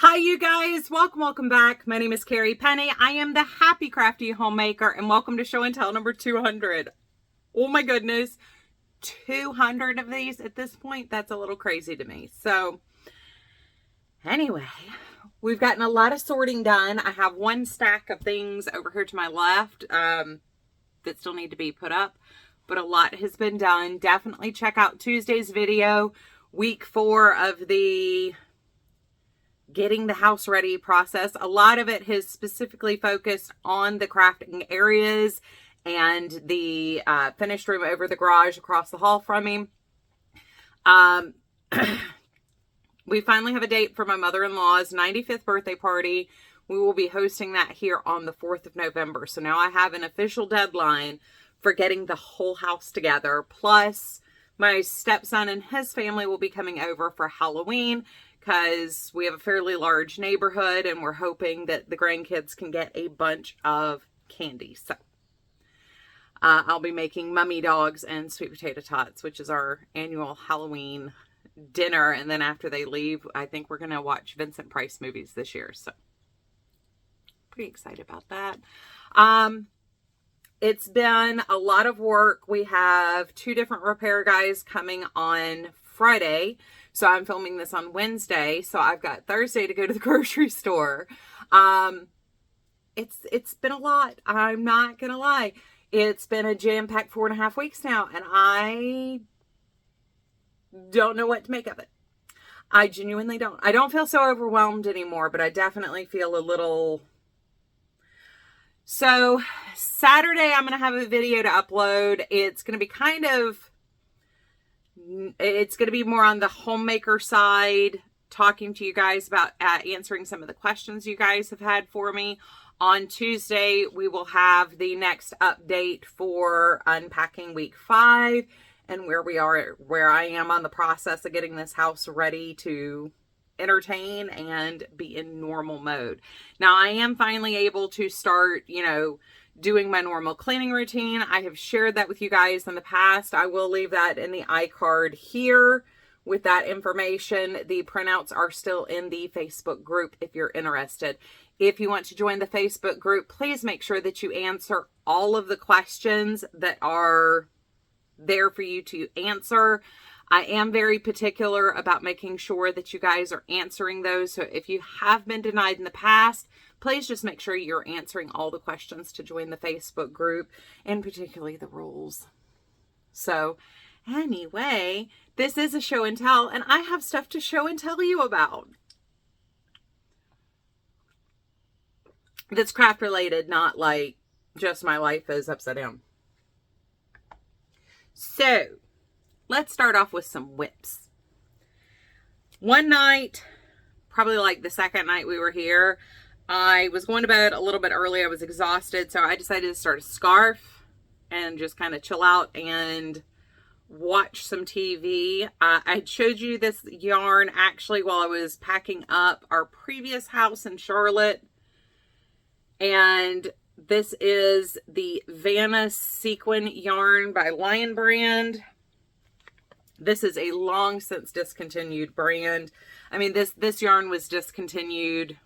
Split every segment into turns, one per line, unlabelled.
Hi you guys, welcome back. My name is Carrie Penny. I am the Happy Crafty Homemaker and welcome to show and tell number 200. Oh my goodness, 200 of these at this point. That's a little crazy to me. So anyway, we've gotten a lot of sorting done. I have one stack of things over here to my left that still need to be put up, but a lot has been done. Definitely check out Tuesday's video, week 4 of the getting the house ready process. A lot of it has specifically focused on the crafting areas and the finished room over the garage across the hall from me. We finally have a date for my mother-in-law's 95th birthday party. We will be hosting that here on the 4th of November. So now I have an official deadline for getting the whole house together. Plus, my stepson and his family will be coming over for Halloween, because we have a fairly large neighborhood and we're hoping that the grandkids can get a bunch of candy. So I'll be making mummy dogs and sweet potato tots, which is our annual Halloween dinner. And then after they leave, I think we're going to watch Vincent Price movies this year. So pretty excited about that. It's been a lot of work. We have 2 different repair guys coming on Friday. So I'm filming this on Wednesday. So I've got Thursday to go to the grocery store. It's been a lot. I'm not going to lie. It's been a jam-packed 4.5 weeks now, and I don't know what to make of it. I genuinely don't. I don't feel so overwhelmed anymore, but I definitely feel a little... So Saturday, I'm going to have a video to upload. It's going to be it's going to be more on the homemaker side, talking to you guys about answering some of the questions you guys have had for me. On Tuesday, we will have the next update for unpacking week 5 and where I am on the process of getting this house ready to entertain and be in normal mode. Now, I am finally able to start, doing my normal cleaning routine. I have shared that with you guys in the past. I will leave that in the iCard here with that information. The printouts are still in the Facebook group if you're interested. If you want to join the Facebook group, please make sure that you answer all of the questions that are there for you to answer. I am very particular about making sure that you guys are answering those. So if you have been denied in the past, please just make sure you're answering all the questions to join the Facebook group, and particularly the rules. So anyway, this is a show and tell, and I have stuff to show and tell you about. That's craft related, not like just my life is upside down. So let's start off with some WIPs. One night, probably like the second night we were here, I was going to bed a little bit early. I was exhausted, so I decided to start a scarf and just kind of chill out and watch some TV. I showed you this yarn actually while I was packing up our previous house in Charlotte. And this is the Vanna Sequin yarn by Lion Brand. This is a long since discontinued brand. I mean, this yarn was discontinued,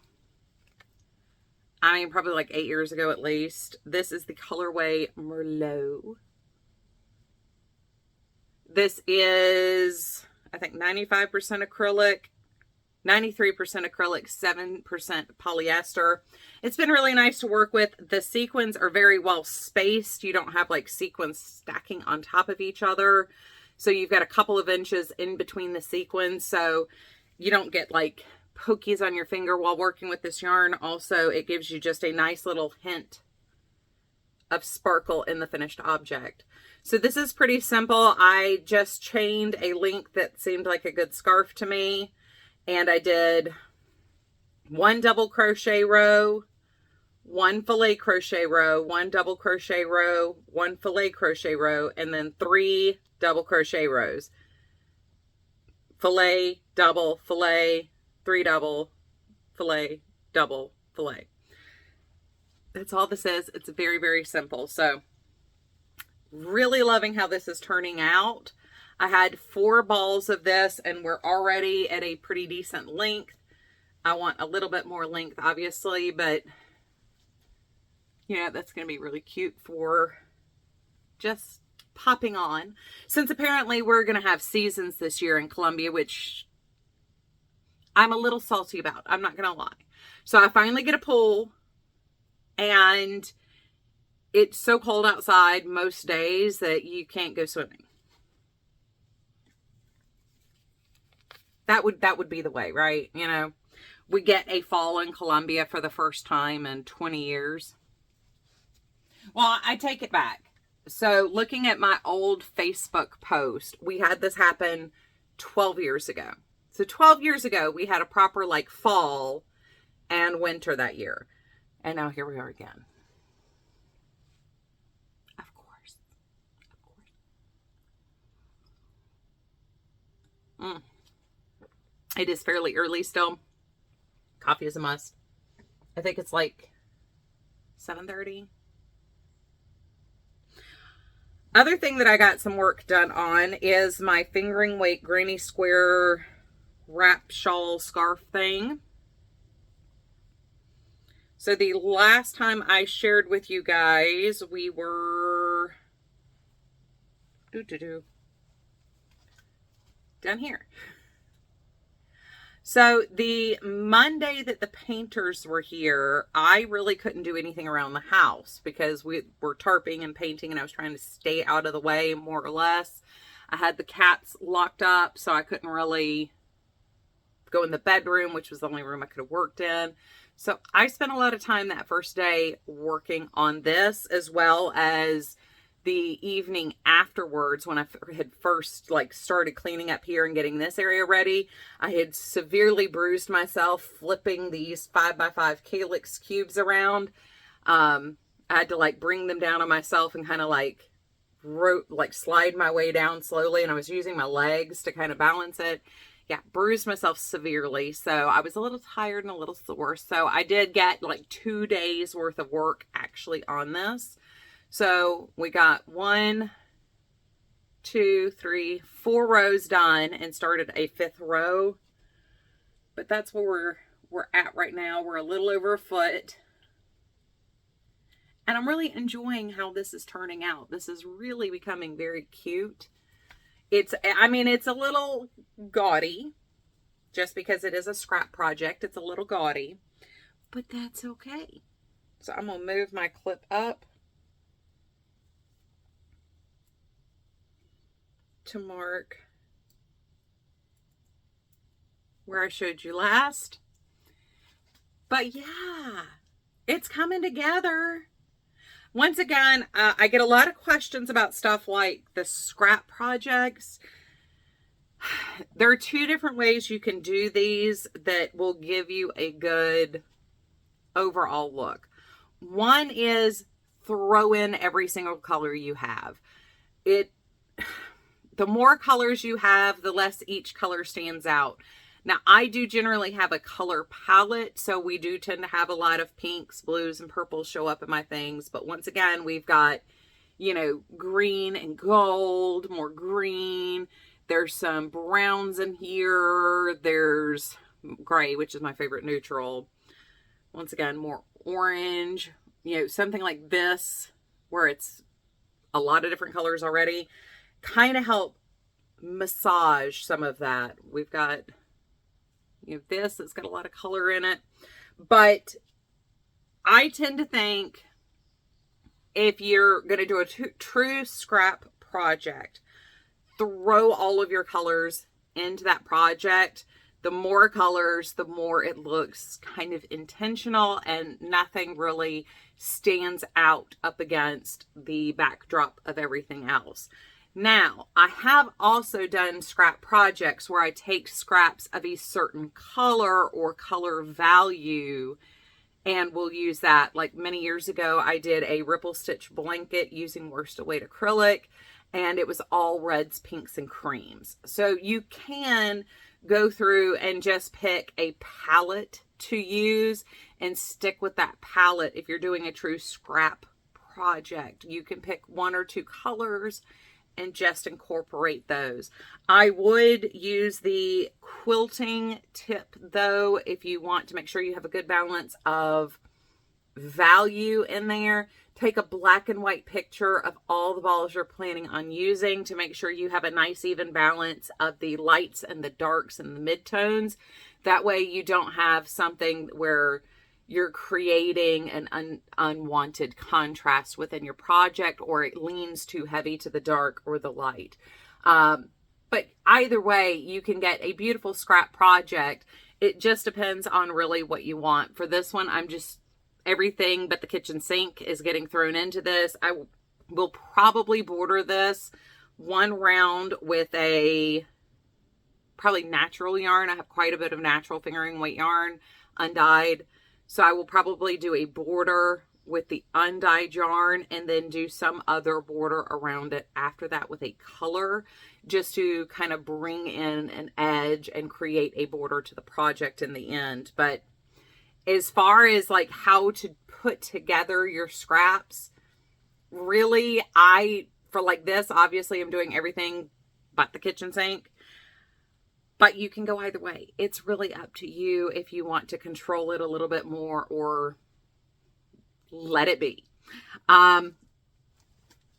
probably like 8 years ago at least. This is the colorway Merlot. This is, I think, 95% acrylic, 93% acrylic, 7% polyester. It's been really nice to work with. The sequins are very well spaced. You don't have like sequins stacking on top of each other. So you've got a couple of inches in between the sequins, so you don't get like pokies on your finger while working with this yarn. Also, it gives you just a nice little hint of sparkle in the finished object. So this is pretty simple. I just chained a length that seemed like a good scarf to me, and I did 1 double crochet row, 1 filet crochet row, 1 double crochet row, 1 filet crochet row, and then 3 double crochet rows. Filet, double, filet, 3 double, filet, double, filet. That's all this is. It's very, very simple. So really loving how this is turning out. I had 4 balls of this and we're already at a pretty decent length. I want a little bit more length, obviously, but that's going to be really cute for just popping on. Since apparently we're going to have seasons this year in Columbia, which I'm a little salty about. I'm not going to lie. So I finally get a pool, and it's so cold outside most days that you can't go swimming. That would be the way, right? We get a fall in Columbia for the first time in 20 years. Well, I take it back. So looking at my old Facebook post, we had this happen 12 years ago. So 12 years ago, we had a proper fall and winter that year. And now here we are again. Of course. It is fairly early still. Coffee is a must. I think it's 7:30. Other thing that I got some work done on is my fingering weight granny square wrap shawl scarf thing. So the last time I shared with you guys, we were down here. So the Monday that the painters were here, I really couldn't do anything around the house because we were tarping and painting, and I was trying to stay out of the way more or less. I had the cats locked up, so I couldn't really go in the bedroom, which was the only room I could have worked in. So I spent a lot of time that first day working on this, as well as the evening afterwards when I had first started cleaning up here and getting this area ready. I had severely bruised myself flipping these 5x5 calyx cubes around. I had to bring them down on myself and kind of slide my way down slowly, and I was using my legs to kind of balance it. Yeah, bruised myself severely, so I was a little tired and a little sore. So I did get 2 days worth of work actually on this. So we got 1, 2, 3, 4 rows done and started a 5th row. But that's where we're at right now. We're a little over a foot. And I'm really enjoying how this is turning out. This is really becoming very cute. It's a little gaudy just because it is a scrap project. It's a little gaudy, but that's okay. So I'm going to move my clip up to mark where I showed you last. But yeah, it's coming together. Once again, I get a lot of questions about stuff like the scrap projects. There are 2 different ways you can do these that will give you a good overall look. One is throw in every single color you have. The more colors you have, the less each color stands out. Now, I do generally have a color palette, so we do tend to have a lot of pinks, blues, and purples show up in my things. But once again, we've got, green and gold, more green. There's some browns in here. There's gray, which is my favorite neutral. Once again, more orange. Something like this, where it's a lot of different colors already, kind of help massage some of that. We've got this that's got a lot of color in it, but I tend to think if you're going to do a true scrap project, throw all of your colors into that project. The more colors, the more it looks kind of intentional, and nothing really stands out up against the backdrop of everything else. Now, I have also done scrap projects where I take scraps of a certain color or color value, and we'll use that. Like many years ago, I did a ripple stitch blanket using worsted weight acrylic, and it was all reds, pinks, and creams. So you can go through and just pick a palette to use and stick with that palette. If you're doing a true scrap project, you can pick 1 or 2 colors and just incorporate those. I would use the quilting tip though, if you want to make sure you have a good balance of value in there. Take a black and white picture of all the balls you're planning on using to make sure you have a nice even balance of the lights and the darks and the midtones. That way you don't have something where you're creating an unwanted contrast within your project, or it leans too heavy to the dark or the light. But either way, you can get a beautiful scrap project. It just depends on really what you want. For this one, I'm just, everything but the kitchen sink is getting thrown into this. I will probably border this one round with a probably natural yarn. I have quite a bit of natural fingering weight yarn, undyed. So I will probably do a border with the undyed yarn and then do some other border around it after that with a color, just to kind of bring in an edge and create a border to the project in the end. But as far as like how to put together your scraps, really, for like this, obviously I'm doing everything but the kitchen sink. But you can go either way. It's really up to you if you want to control it a little bit more or let it be.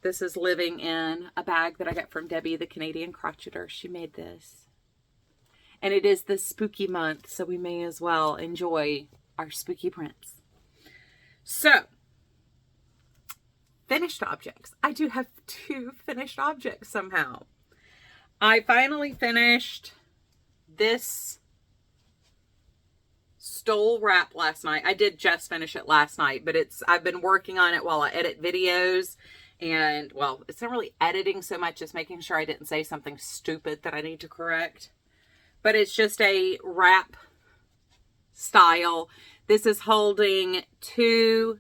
This is living in a bag that I got from Debbie, the Canadian crocheter. She made this. And it is the spooky month, so we may as well enjoy our spooky prints. So, finished objects. I do have 2 finished objects somehow. I finally finished this stole wrap last night. I did just finish it last night, but I've been working on it while I edit videos. And, well, it's not really editing so much as making sure I didn't say something stupid that I need to correct. But it's just a wrap style. This is holding 2,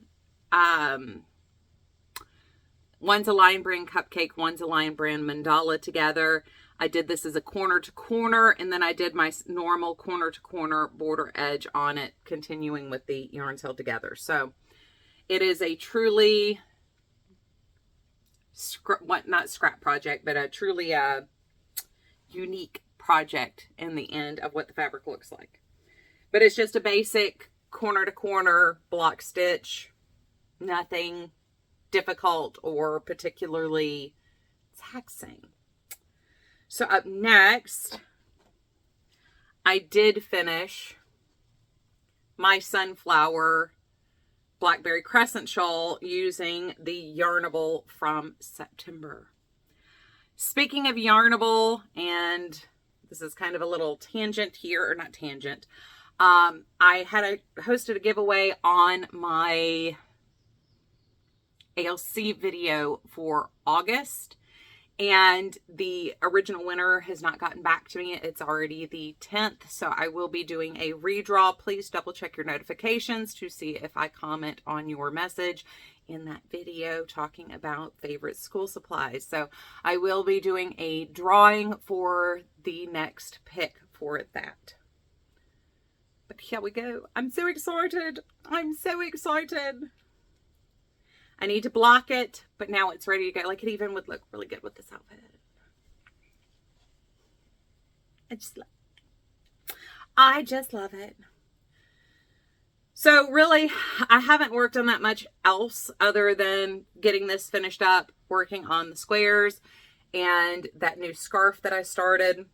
one's a Lion Brand cupcake, one's a Lion Brand mandala together. I did this as a corner to corner, and then I did my normal corner to corner border edge on it, continuing with the yarns held together. So it is a truly, not scrap project, but a truly unique project in the end of what the fabric looks like. But it's just a basic corner to corner block stitch, nothing difficult or particularly taxing. So up next, I did finish my sunflower blackberry crescent shawl using the Yarnable from September. Speaking of Yarnable, and this is kind of a little tangent here, or not tangent, I hosted a giveaway on my ALC video for August. And the original winner has not gotten back to me. It's already the 10th. So I will be doing a redraw. Please double check your notifications to see if I comment on your message in that video talking about favorite school supplies. So I will be doing a drawing for the next pick for that. But here we go. I'm so excited. I'm so excited. I need to block it, but now it's ready to go. Like, it even would look really good with this outfit. I just love it. So really, I haven't worked on that much else other than getting this finished up, working on the squares and that new scarf that I started.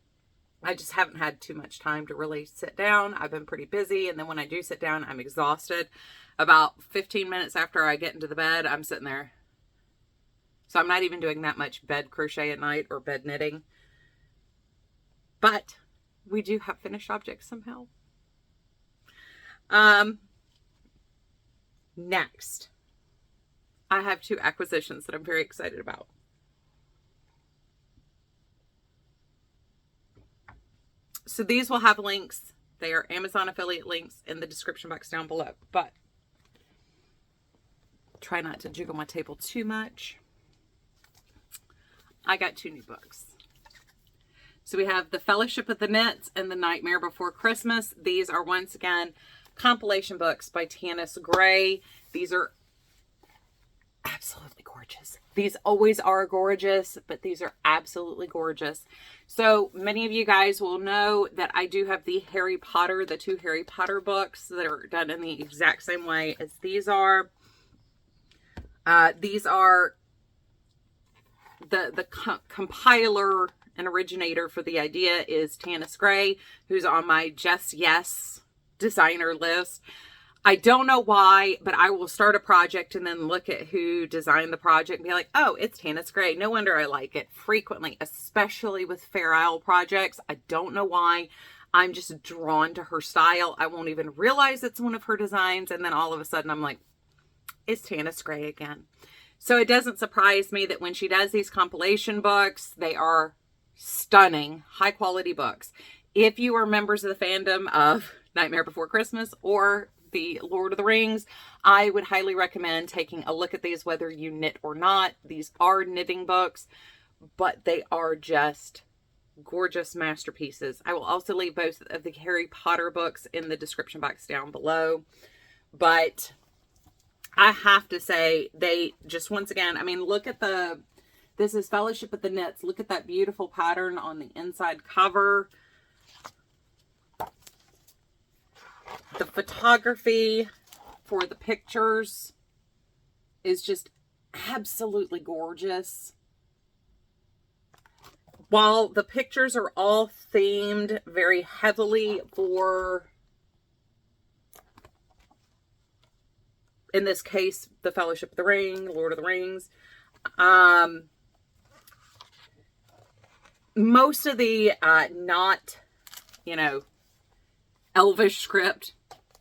I just haven't had too much time to really sit down. I've been pretty busy, and then when I do sit down, I'm exhausted. About 15 minutes after I get into the bed, I'm sitting there. So I'm not even doing that much bed crochet at night or bed knitting. But we do have finished objects somehow. Next, I have 2 acquisitions that I'm very excited about. So these will have links. They are Amazon affiliate links in the description box down below. But try not to jiggle my table too much. I got 2 new books. So we have The Fellowship of the Knits and The Nightmare Before Christmas. These are once again compilation books by Tanis Gray. These are absolutely gorgeous. These always are gorgeous, but these are absolutely gorgeous. So many of you guys will know that I do have the Harry Potter, the 2 Harry Potter books that are done in the exact same way as these are. These are the compiler and originator for the idea is Tanis Gray, who's on my Just Yes designer list. I don't know why, but I will start a project and then look at who designed the project and be like, oh, it's Tanis Gray. No wonder I like it. Frequently, especially with Fair Isle projects. I don't know why. I'm just drawn to her style. I won't even realize it's one of her designs. And then all of a sudden I'm like, it's Tanis Gray again. So it doesn't surprise me that when she does these compilation books, they are stunning, high quality books. If you are members of the fandom of Nightmare Before Christmas or the Lord of the Rings, I would highly recommend taking a look at these, whether you knit or not. These are knitting books, but they are just gorgeous masterpieces. I will also leave both of the Harry Potter books in the description box down below. But I have to say, they just, once again, I mean, look at this is Fellowship of the Knits. Look at that beautiful pattern on the inside cover. The photography for the pictures is just absolutely gorgeous. While the pictures are all themed very heavily for, in this case, the Fellowship of the Ring, Lord of the Rings, most of the not, Elvish script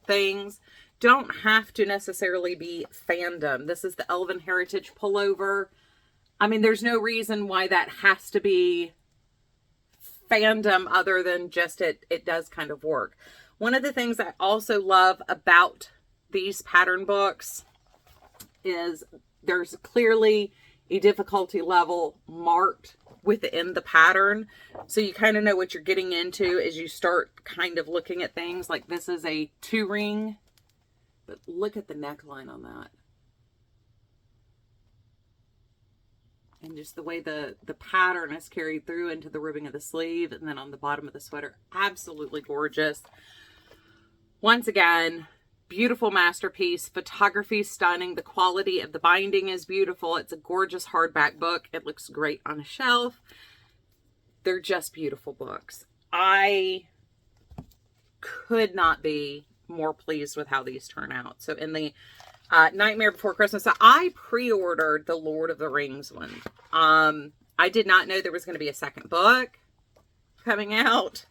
things don't have to necessarily be fandom. This is the Elven Heritage pullover. I mean, there's no reason why that has to be fandom other than just it does kind of work. One of the things I also love about these pattern books is there's clearly a difficulty level marked within the pattern, so you kind of know what you're getting into as you start kind of looking at things. Like this is a 2-ring, but look at the neckline on that, and just the way the pattern is carried through into the ribbing of the sleeve and then on the bottom of the sweater. Absolutely gorgeous. Once again, beautiful masterpiece. Photography stunning. The quality of the binding is beautiful. It's a gorgeous hardback book. It looks great on a shelf. They're just beautiful books. I could not be more pleased with how these turn out. So in the Nightmare Before Christmas, so I pre-ordered the Lord of the Rings one. I did not know there was going to be a second book coming out.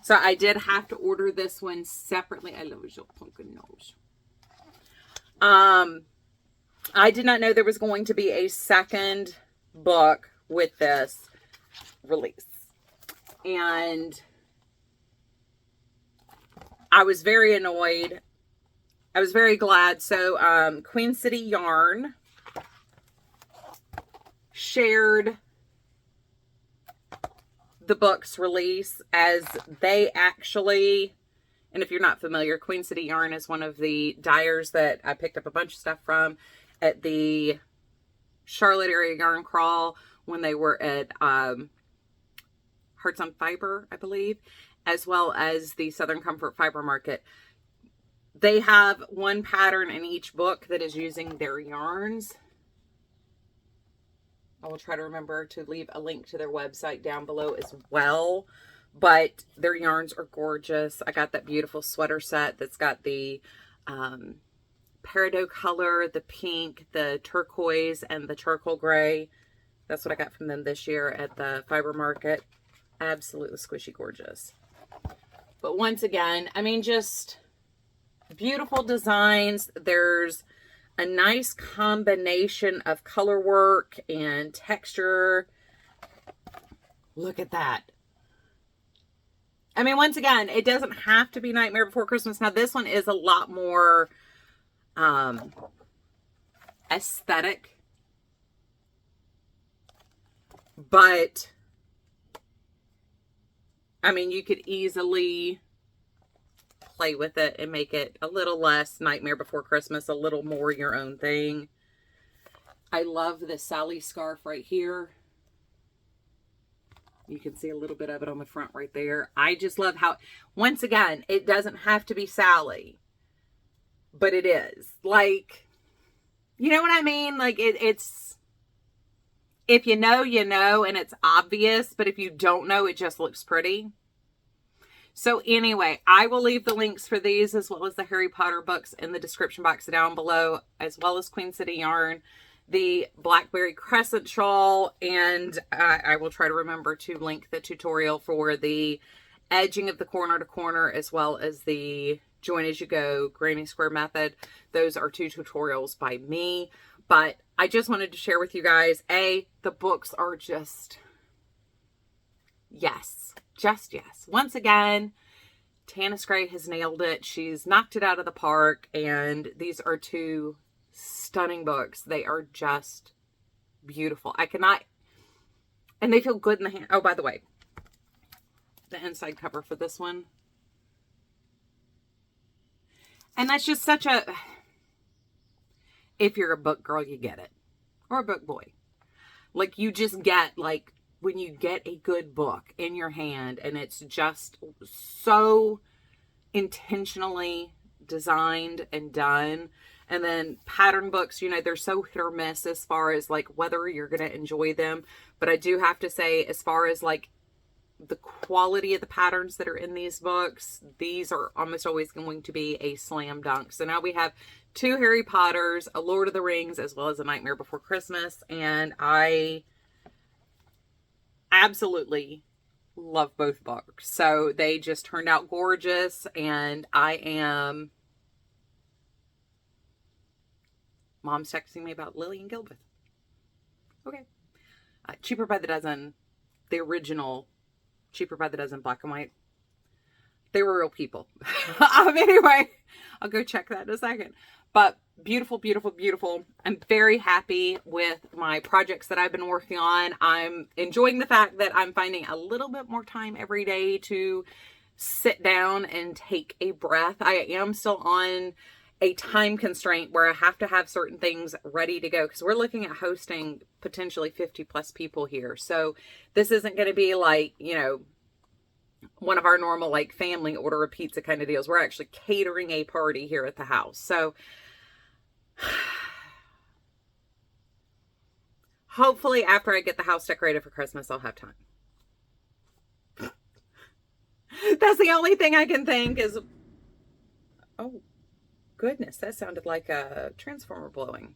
So I did have to order this one separately. I love your pumpkin nose. I did not know there was going to be a second book with this release. And I was very annoyed. I was very glad. So Queen City Yarn shared the book's release, as they actually, and if you're not familiar, Queen City Yarn is one of the dyers that I picked up a bunch of stuff from at the Charlotte area yarn crawl when they were at Hearts on Fiber, I believe, as well as the Southern Comfort Fiber Market. They have one pattern in each book that is using their yarns. I will try to remember to leave a link to their website down below as well. But their yarns are gorgeous. I got that beautiful sweater set that's got the peridot color, the pink, the turquoise, and the charcoal gray. That's what I got from them this year at the Fiber Market. Absolutely squishy gorgeous. But once again, I mean, just beautiful designs. There's a nice combination of color work and texture. Look at that. I mean, once again, it doesn't have to be Nightmare Before Christmas. Now, this one is a lot more aesthetic. But, I mean, you could easily play with it and make it a little less Nightmare Before Christmas, a little more your own thing. I love this Sally scarf right here. You can see a little bit of it on the front right there. I just love how, once again, it doesn't have to be Sally, but it is. Like, you know what I mean? Like, it's, if you know, you know, and it's obvious, but if you don't know, it just looks pretty. So anyway, I will leave the links for these as well as the Harry Potter books in the description box down below, as well as Queen City Yarn, the Blackberry Crescent shawl, and I will try to remember to link the tutorial for the edging of the corner to corner, as well as the join as you go granny square method. Those are 2 tutorials by me, but I just wanted to share with you guys, the books are just, yes, just yes. Once again, Tanis Gray has nailed it. She's knocked it out of the park, and these are 2 stunning books. They are just beautiful. I cannot, and they feel good in the hand. Oh, by the way, the inside cover for this one. And that's just such a, if you're a book girl, you get it. Or a book boy. Like, you just get, like, when you get a good book in your hand and it's just so intentionally designed and done. And then pattern books, you know, they're so hit or miss as far as like whether you're going to enjoy them. But I do have to say, as far as like the quality of the patterns that are in these books, these are almost always going to be a slam dunk. So now we have 2 Harry Potters, a Lord of the Rings, as well as A Nightmare Before Christmas. And I absolutely love both books. So they just turned out gorgeous, and I am... Mom's texting me about Lily and Gilbert. Okay. Cheaper by the Dozen, the original Cheaper by the Dozen black and white. They were real people. Anyway, I'll go check that in a second. But beautiful, beautiful, beautiful. I'm very happy with my projects that I've been working on. I'm enjoying the fact that I'm finding a little bit more time every day to sit down and take a breath. I am still on a time constraint where I have to have certain things ready to go, because we're looking at hosting potentially 50 plus people here. So this isn't going to be like, you know, one of our normal like family order a pizza kind of deals. We're actually catering a party here at the house. So hopefully after I get the house decorated for Christmas, I'll have time. That's the only thing I can think is, oh goodness, that sounded like a transformer blowing.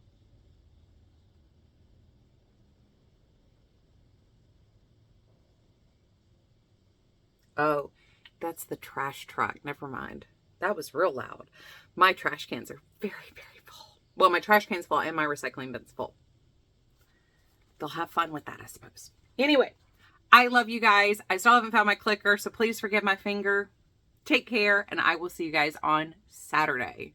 Oh, that's the trash truck. Never mind. That was real loud. My trash cans are very, very full. Well, my trash can's full and my recycling bin's full. They'll have fun with that, I suppose. Anyway, I love you guys. I still haven't found my clicker, so please forgive my finger. Take care, and I will see you guys on Saturday.